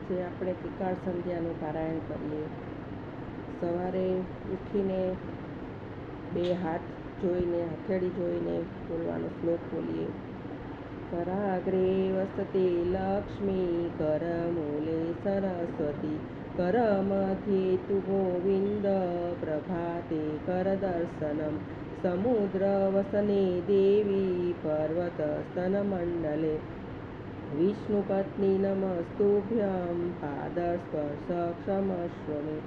આજે આપણે ત્રિકાળ સંધ્યાનું પારાયણ કરીએ. સવારે ઉઠીને બે હાથ જોઈને, હથેળી જોઈને બોલવાનો શ્લોક બોલીએ. કરાગ્રે વસતે લક્ષ્મી, કરમૂલે સરસ્વતી, કરમધ્યે તુ ગોવિંદ, પ્રભાતે કરદર્શનમ, સમુદ્રવસને દેવી, પર્વતસ્તનમંડલે, વિષ્ણુપત્ની નમસ્તુભ્યં, પાદસ્પર્શ ક્ષમસ્વ મે,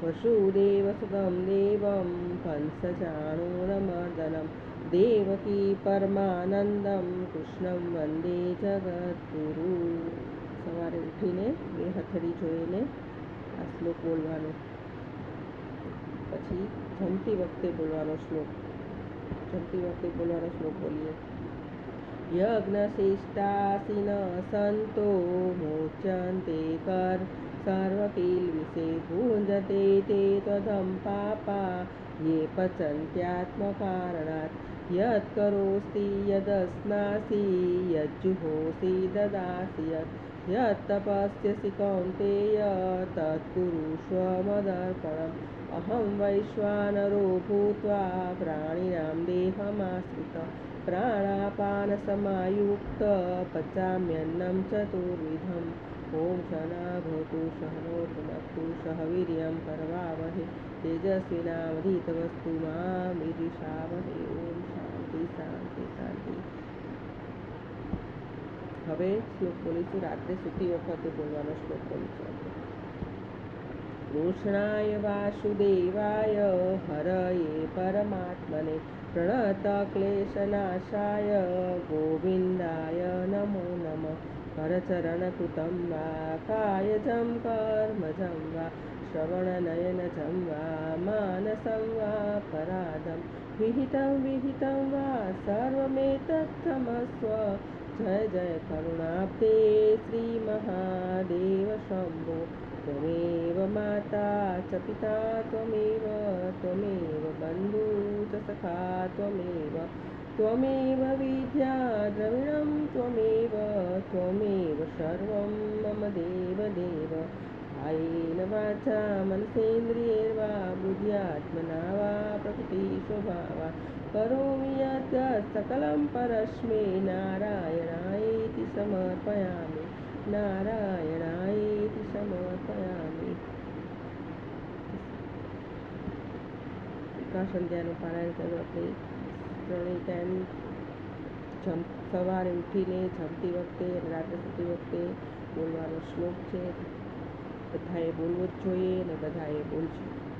વસુદેવસુતં દેવં, કંસચાણૂરમર્દનમ, દેવકી પરમાનંદમ, કૃષ્ણં વંદે જગદ્ગુરુ. સવારે ઉઠીને બે હથેળી જોઈને આ શ્લોક બોલવાનો. પછી જમતી વખતે બોલવાનો શ્લોક. બોલીએ. યજ્ઞશિષ્ટાસીન સંતો, મુચ્યન્તે કર સર્વકિલ્બિષે, ભુંજતે તે ત્વધં પાપા, યે પચન્ત્યાત્મકારણાत्, યત્કરોષિ યદશ્નાસि, યજ્જુહોષિ દદાસि યत्, યત્તપસ્યસि કૌન્તેય, તત્કુરુષ્વ મદર્પણम्. અહં વૈશ્વાનરો ભૂત્વા, પ્રાણિનાં દેહમાશ્રિતઃ, પ્રાણાપાનસમાયુક્ત, પચામ્યન્नं ચતુર્વિધम्. ઓમ સહનાભવતુ સહનૌ ભુનક્તુ, સહ વીર્યં કરવાવહૈ, તેજસ્વિનાવધીતમસ્તુ મા વિદ્વિષાવહૈ. ઓમ શાંતિ શાંતિ શાંતિ. હવે શ્લોક બોલીશું. રાત્રે સૂતી વખતે બોલવાનો શ્લોક બોલીશું. કૃષ્ણાય વાસુદેવાય, હરયે પરમાત્મને, પ્રણતક્લેશનાશાય, ગોવિંદાય નમો નમઃ. કરચરણકૃतं વા, કાયજં કર્મજં વા, શ્રવણનયનજં વા, માનસં વા પરાધં, વિહિतं વા સર્વમેતત્ક્ષમસ્વ. જય જય કરુણાબ્ધે શ્રીમહાદેવ શંભો. ત્વમેવ માતા ચ પિતા ત્વમેવ બંધુ ચ સખા ત્વમેવ વિદ્યા દ્રવિણં ત્વમેવ સર્વં મમ દેવદેવ. કાયેન વાચા મનસેન્દ્રિયૈર્વા, બુદ્ધ્યાત્મના વા પ્રકૃતિસ્વભાવાत्, કરોમિ યદ્યत् સકલં પરસ્मै નારાયણાયેતિ સમર્પયામિ. ત્રિકાળ સંધ્યાનું પારાયણ કર્યું. આપણે ત્રણેય ટાઈમ સવારે ઉઠીને, જમતી વખતે અને રાત્રે સૂતી વખતે બોલવાનો શ્લોક છે. બધાએ બોલવો જ જોઈએ અને બધાએ બોલજો.